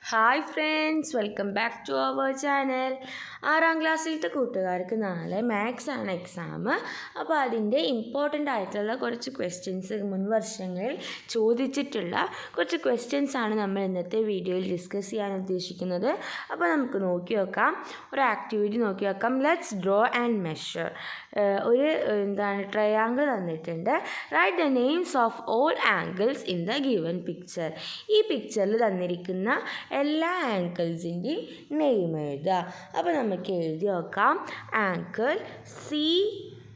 Hi friends, welcome back to our channel. 6ാം ക്ലാസ്സിലത്തെ കൂട്ടുകാർക്ക് നാളെ മാത്സ് ആണ് എക്സാം. അപ്പോൾ അതിൻ്റെ ഇമ്പോർട്ടൻ്റ് ആയിട്ടുള്ള കുറച്ച് ക്വസ്റ്റ്യൻസ്, മുൻ വർഷങ്ങളിൽ ചോദിച്ചിട്ടുള്ള കുറച്ച് ക്വസ്റ്റ്യൻസ് ആണ് നമ്മൾ ഇന്നത്തെ വീഡിയോയിൽ ഡിസ്കസ് ചെയ്യാൻ ഉദ്ദേശിക്കുന്നത്. അപ്പോൾ നമുക്ക് നോക്കി നോക്കാം, ഒരു ആക്ടിവിറ്റി നോക്കി നോക്കാം. Let's draw and measure. ഒരു ട്രയാങ്കിൾ തന്നിട്ടുണ്ട്. Write the names of all angles in the given picture. ഈ പിക്ചറിൽ തന്നിരിക്കുന്ന എല്ലാ ആംഗിൾസിൻ്റെയും നെയിം എഴുതുക. അപ്പോൾ നമുക്ക് എഴുതി നോക്കാം. ആംഗിൾ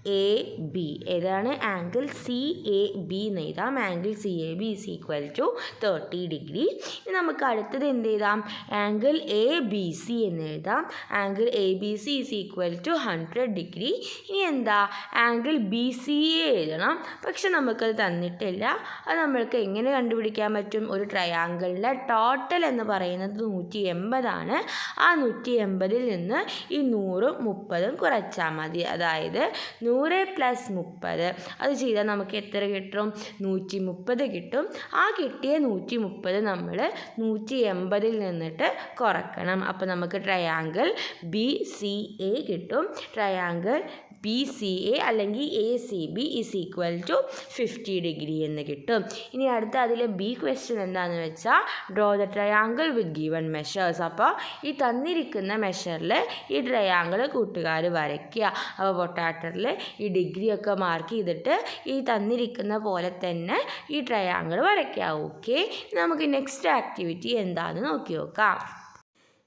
CAB, ഏതാണ്? ആംഗിൾ CAB എന്ന് എഴുതാം. Angle CAB is equal to 30 degree. ഇനി നമുക്ക് അടുത്തത് എന്ത് എഴുതാം? ആംഗിൾ ABC എന്ന് എഴുതാം. Angle ABC is equal to 100 degree. ഇനി എന്താ? ആംഗിൾ BCA എഴുതണം. പക്ഷെ നമുക്കത് തന്നിട്ടില്ല. അത് നമ്മൾക്ക് എങ്ങനെ കണ്ടുപിടിക്കാൻ പറ്റും? ഒരു ട്രയാങ്കിളിൻ്റെ ടോട്ടൽ എന്ന് പറയുന്നത് 180 ആണ്. ആ 180ൽ നിന്ന് ഈ 100ഉം 30ഉം കുറച്ചാൽ മതി. അതായത് 100 + 30, അത് ചെയ്താൽ നമുക്ക് എത്ര കിട്ടും? 130 കിട്ടും. ആ കിട്ടിയ 130 നമ്മൾ 180ൽ നിന്നിട്ട് കുറക്കണം. അപ്പോൾ നമുക്ക് ട്രയാങ്കിൾ BCA കിട്ടും. ട്രയാങ്കിൾ BCA അല്ലെങ്കിൽ ACB is equal to 50 degree എന്ന് കിട്ടും. ഇനി അടുത്ത അതിലെ ബി ക്വസ്റ്റ്യൻ എന്താണെന്ന് വെച്ചാൽ, draw the triangle with given measures. അപ്പോൾ ഈ തന്നിരിക്കുന്ന മെഷറിൽ ഈ ട്രയാങ്കിൾ കൂട്ടുകാർ വരയ്ക്കുക. അപ്പോൾ പൊട്ടാറ്ററിൽ ഈ ഡിഗ്രിയൊക്കെ മാർക്ക് ചെയ്തിട്ട് ഈ തന്നിരിക്കുന്ന പോലെ തന്നെ ഈ ട്രയാങ്കിൾ വരയ്ക്കുക. ഓക്കെ, നമുക്ക് നെക്സ്റ്റ് ആക്ടിവിറ്റി എന്താണെന്ന് നോക്കി നോക്കാം.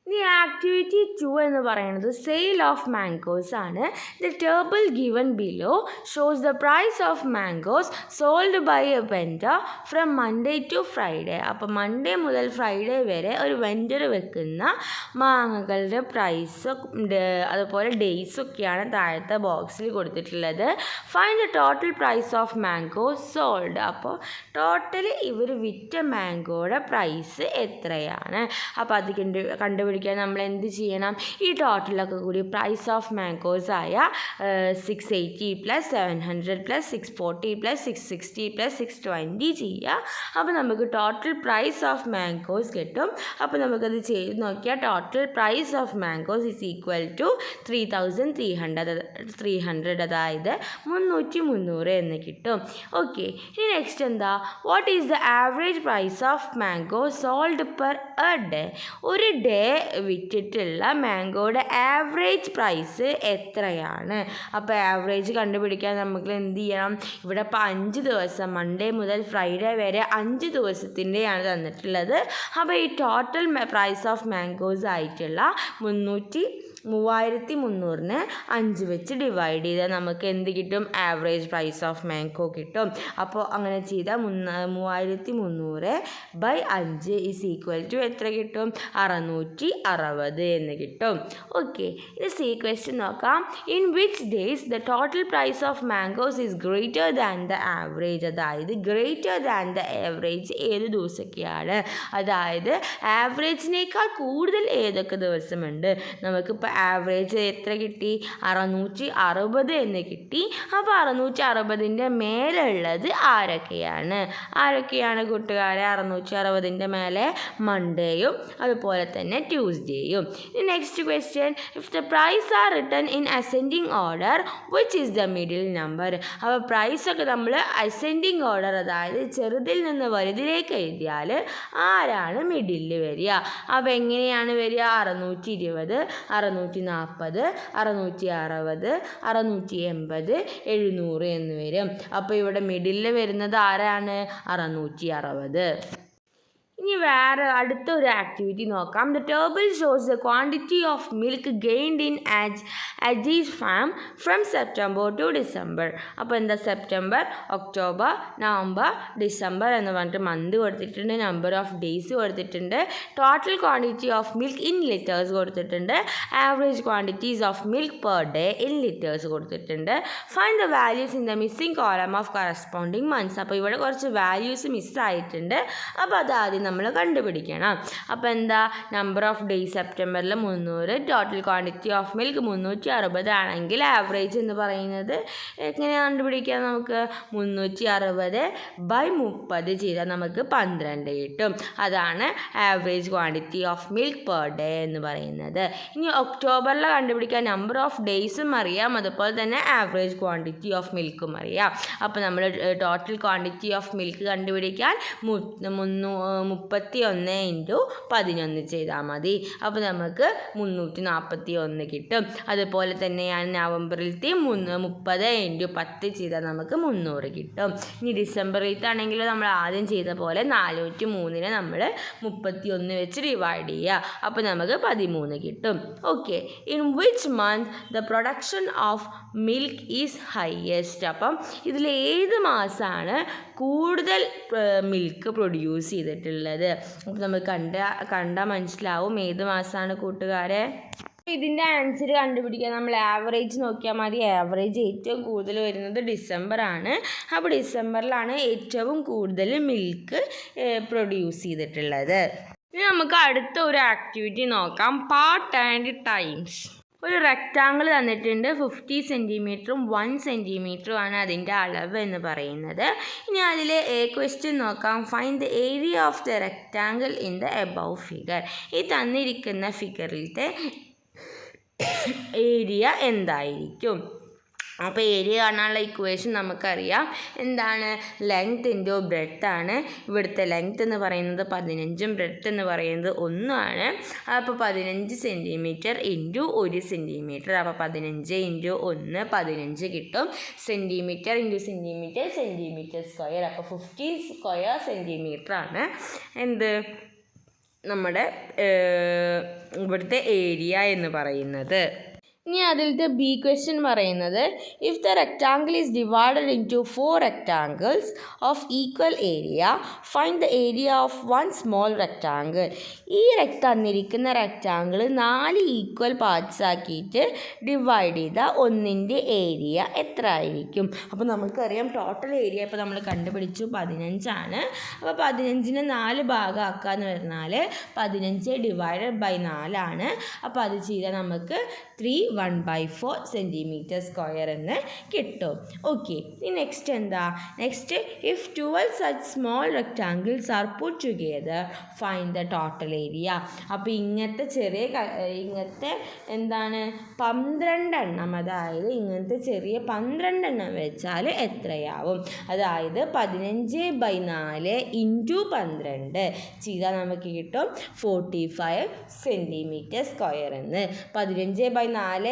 ഇനി ആക്ടിവിറ്റി 2 എന്ന് പറയുന്നത് സെയിൽ ഓഫ് മാംഗോസ് ആണ്. The table given below shows the price of mangoes sold by a vendor from Monday to Friday. അപ്പോൾ മൺഡേ മുതൽ ഫ്രൈഡേ വരെ ഒരു വെൻഡർ വെക്കുന്ന മാങ്ങകളുടെ പ്രൈസ്, അതുപോലെ ഡേയ്സൊക്കെയാണ് താഴത്തെ ബോക്സിൽ കൊടുത്തിട്ടുള്ളത്. Find the total price of mangoes sold. അപ്പോൾ ടോട്ടൽ ഇവർ വിറ്റ മാംഗോയുടെ പ്രൈസ് എത്രയാണ്? അപ്പോൾ അത് കണ്ടുപിടിക്കാൻ നമ്മൾ എന്ത് ചെയ്യണം? ഈ ടോട്ടലൊക്കെ കൂടി പ്രൈസ് ഓഫ് മാംഗോസ് ആയ 680 + 700 + 640 + 660 + 620 ചെയ്യുക. അപ്പോൾ നമുക്ക് ടോട്ടൽ പ്രൈസ് ഓഫ് മാംഗോസ് കിട്ടും. അപ്പോൾ നമുക്കത് ചെയ്ത് നോക്കിയാൽ total price of mangoes is equal to 3300, അതായത് 300 എന്ന് കിട്ടും. ഓക്കെ, ഇനി നെക്സ്റ്റ് എന്താ? What is the average price of mango sold per a day? ഒരു ഡേ വിറ്റിട്ടുള്ള മാംഗോയുടെ ആവറേജ് പ്രൈസ് എത്രയാണ്? അപ്പോൾ ആവറേജ് കണ്ടുപിടിക്കാൻ നമുക്ക് എന്ത് ചെയ്യണം? ഇവിടെ ഇപ്പോൾ 5 ദിവസം, മൺഡേ മുതൽ ഫ്രൈഡേ വരെ 5 ദിവസത്തിൻ്റെയാണ് തന്നിട്ടുള്ളത്. അപ്പോൾ ഈ ടോട്ടൽ പ്രൈസ് ഓഫ് മാംഗോസ് ആയിട്ടുള്ള 3300നെ 5 വെച്ച് ഡിവൈഡ് ചെയ്താൽ നമുക്ക് എന്ത് കിട്ടും? ആവറേജ് പ്രൈസ് ഓഫ് മാംഗോ കിട്ടും. അപ്പോൾ അങ്ങനെ ചെയ്താൽ 3300 / 5 ഈസ് ഈക്വൽ ടു എത്ര കിട്ടും? 660 എന്ന് കിട്ടും. ഓക്കെ, ഇത് സി ക്വസ്റ്റ്യൻ നോക്കാം. In which days the total price of mangoes is greater than the average. അതായത് ഗ്രേറ്റർ ദാൻ ദ ആവറേജ് ഏത് ദിവസമൊക്കെയാണ്? അതായത് ആവറേജിനേക്കാൾ കൂടുതൽ ഏതൊക്കെ ദിവസമുണ്ട്? നമുക്കിപ്പോൾ ആവറേജ് എത്ര കിട്ടി? 660 എന്ന് കിട്ടി. അപ്പോൾ 660ൻ്റെ മേലുള്ളത് ആരൊക്കെയാണ് കൂട്ടുകാരെ? 660ൻ്റെ മേലെ മൺഡേയും അതുപോലെ തന്നെ ട്യൂസ്ഡേയും. Next question, if the price are written in ascending order which is the middle number? അപ്പോൾ പ്രൈസൊക്കെ നമ്മൾ അസെൻഡിങ് ഓർഡർ, അതായത് ചെറുതിൽ നിന്ന് വലുതിലേക്ക് എഴുതിയാൽ ആരാണ് മിഡിലിൽ വരിക? അപ്പോൾ എങ്ങനെയാണ് വരിക? 620, 640, 660, 680, 700 എന്ന് വരും. അപ്പോൾ ഇവിടെ മിഡിലിൽ വരുന്നത് ആരാണ്? 660. ഇനി വേറെ അടുത്തൊരു ആക്ടിവിറ്റി നോക്കാം. The table shows the quantity of milk gained in Aji's farm from September to December. അപ്പോൾ എന്താ? സെപ്റ്റംബർ, ഒക്ടോബർ, നവംബർ, ഡിസംബർ എന്ന് പറഞ്ഞിട്ട് മന്ത് കൊടുത്തിട്ടുണ്ട്. നമ്പർ ഓഫ് ഡേയ്സ് കൊടുത്തിട്ടുണ്ട്. Total quantity of milk in litres കൊടുത്തിട്ടുണ്ട്. Average quantities of milk per day in litres കൊടുത്തിട്ടുണ്ട്. Find the values in the missing column of corresponding months. അപ്പോൾ ഇവിടെ കുറച്ച് values മിസ്സായിട്ടുണ്ട്. അപ്പോൾ അത് ആദ്യം നമ്മൾ കണ്ടുപിടിക്കണം. അപ്പോൾ എന്താ, നമ്പർ ഓഫ് ഡേയ്സ് സെപ്റ്റംബറിൽ 300, ടോട്ടൽ ക്വാണ്ടിറ്റി ഓഫ് മിൽക്ക് 360 ആണെങ്കിൽ ആവറേജ് എന്ന് പറയുന്നത് എങ്ങനെയാണ് കണ്ടുപിടിക്കുക? നമുക്ക് 360/30 ചെയ്താൽ നമുക്ക് 12 കിട്ടും. അതാണ് average quantity of milk per day എന്ന് പറയുന്നത്. ഇനി ഒക്ടോബറിൽ കണ്ടുപിടിക്കാൻ നമ്പർ ഓഫ് ഡേയ്സും അറിയാം, അതുപോലെ തന്നെ ആവറേജ് ക്വാണ്ടിറ്റി ഓഫ് മിൽക്കും അറിയാം. അപ്പോൾ നമ്മൾ ടോട്ടൽ ക്വാണ്ടിറ്റി ഓഫ് മിൽക്ക് കണ്ടുപിടിക്കാൻ 31 × 11 ചെയ്താൽ മതി. അപ്പോൾ നമുക്ക് 341 കിട്ടും. അതുപോലെ തന്നെയാണ് നവംബറിലത്തെ 30 × 10 ചെയ്താൽ നമുക്ക് 300 കിട്ടും. ഇനി ഡിസംബറിലത്തെ ആണെങ്കിൽ നമ്മൾ ആദ്യം ചെയ്ത പോലെ 403 നമ്മൾ 31 വെച്ച് ഡിവൈഡ് ചെയ്യുക. അപ്പോൾ നമുക്ക് 13 കിട്ടും. Okay, in which month the production of milk is highest? അപ്പം ഇതിൽ ഏത് മാസമാണ് കൂടുതൽ മിൽക്ക് പ്രൊഡ്യൂസ് ചെയ്തിട്ടുള്ളത്? അപ്പോൾ നമുക്ക് കണ്ടാൽ മനസ്സിലാവും ഏത് മാസമാണ് കൂട്ടുകാരെ. ഇതിൻ്റെ ആൻസർ കണ്ടുപിടിക്കാൻ നമ്മൾ ആവറേജ് നോക്കിയാൽ മതി. ആവറേജ് ഏറ്റവും കൂടുതൽ വരുന്നത് ഡിസംബറാണ്. അപ്പോൾ ഡിസംബറിലാണ് ഏറ്റവും കൂടുതൽ മിൽക്ക് പ്രൊഡ്യൂസ് ചെയ്തിട്ടുള്ളത്. ഇനി നമുക്ക് അടുത്ത ഒരു ആക്ടിവിറ്റി നോക്കാം, പാർട്ട് ആൻഡ് ടൈംസ്. ഒരു റെക്റ്റാങ്കിൾ തന്നിട്ടുണ്ട്, 50 സെൻറ്റിമീറ്ററും 1 സെൻറ്റിമീറ്ററും ആണ് അതിൻ്റെ അളവ് എന്ന് പറയുന്നത്. ഇനി അതിൽ ക്വസ്റ്റ്യൻ നോക്കാം, find the area of the rectangle in the above figure. ഈ തന്നിരിക്കുന്ന ഫിഗറിലത്തെ ഏരിയ എന്തായിരിക്കും? അപ്പോൾ ഏരിയ കാണാനുള്ള ഇക്വേഷൻ നമുക്കറിയാം. എന്താണ്? ലെങ്ത് ഇൻറ്റു ബ്രെഡ്ത്ത് ആണ്. ഇവിടുത്തെ ലെങ്ത് എന്ന് പറയുന്നത് 15, ബ്രെഡ്ത്ത് എന്ന് പറയുന്നത് 1 ആണ്. അപ്പോൾ 15 സെൻറ്റിമീറ്റർ ഇൻറ്റു 1 സെൻറ്റിമീറ്റർ. അപ്പോൾ 15 × 1 15 കിട്ടും. Centimetre into centimetre, centimetre square. അപ്പോൾ 50 സ്ക്വയർ സെൻറ്റിമീറ്റർ ആണ് എന്ത് നമ്മുടെ ഇവിടുത്തെ ഏരിയ എന്ന് പറയുന്നത്. ഇനി അതിലത്തെ ബി ക്വസ്റ്റ്യൻ പറയുന്നത്, if the rectangle is divided into 4 rectangles of equal area, find the area of 1 small rectangle. ഈ തന്നിരിക്കുന്ന റെക്റ്റാങ്കിൾ 4 ഈക്വൽ പാർട്സ് ആക്കിയിട്ട് ഡിവൈഡ് ചെയ്ത ഒന്നിൻ്റെ ഏരിയ എത്ര ആയിരിക്കും? അപ്പോൾ നമുക്കറിയാം ടോട്ടൽ ഏരിയ ഇപ്പോൾ നമ്മൾ കണ്ടുപിടിച്ചു 15 ആണ്. അപ്പോൾ 15നെ 4 ഭാഗമാക്കാന്ന് പറഞ്ഞാൽ 15 ഡിവൈഡഡ് ബൈ 4 ആണ്. അപ്പോൾ അത് ചെയ്താൽ നമുക്ക് 3/1/4 സെൻറ്റിമീറ്റർ സ്ക്വയർ എന്ന് കിട്ടും. ഓക്കെ, ഇനി നെക്സ്റ്റ് എന്താ? Next, if 12 such small rectangles R puttu together, find the total area. അപ്പോൾ ഇങ്ങനത്തെ എന്താണ് 12 എണ്ണം, അതായത് ഇങ്ങനത്തെ ചെറിയ 12 എണ്ണം വെച്ചാൽ എത്രയാവും? അതായത് 15/4 × 12 ചെയ്താൽ നമുക്ക് കിട്ടും 45 സെൻറ്റിമീറ്റർ സ്ക്വയർ എന്ന്. 15/4 ×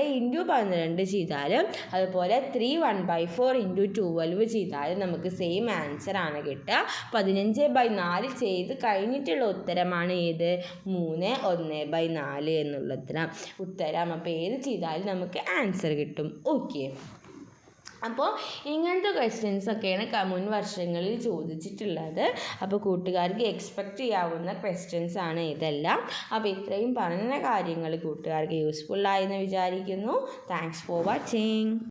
12 ചെയ്താലും അതുപോലെ 3/1/4 × 12 ചെയ്താലും നമുക്ക് സെയിം ആൻസർ ആണ് കിട്ടുക. 15/4 ചെയ്ത് കഴിഞ്ഞിട്ടുള്ള ഉത്തരമാണ് ഏത്? 3/1/4 എന്നുള്ള ഉത്തരം. അപ്പോൾ ഏത് ചെയ്താലും നമുക്ക് ആൻസർ കിട്ടും. ഓക്കെ, അപ്പോൾ ഇങ്ങനത്തെ ക്വസ്റ്റ്യൻസൊക്കെയാണ് മുൻ വർഷങ്ങളിൽ ചോദിച്ചിട്ടുള്ളത്. അപ്പോൾ കൂട്ടുകാർക്ക് എക്സ്പെക്റ്റ് ചെയ്യാവുന്ന ക്വസ്റ്റ്യൻസാണ് ഇതെല്ലാം. അപ്പോൾ ഇത്രയും പറഞ്ഞ കാര്യങ്ങൾ കൂട്ടുകാർക്ക് യൂസ്ഫുള്ളായെന്ന് വിചാരിക്കുന്നു. Thanks for watching.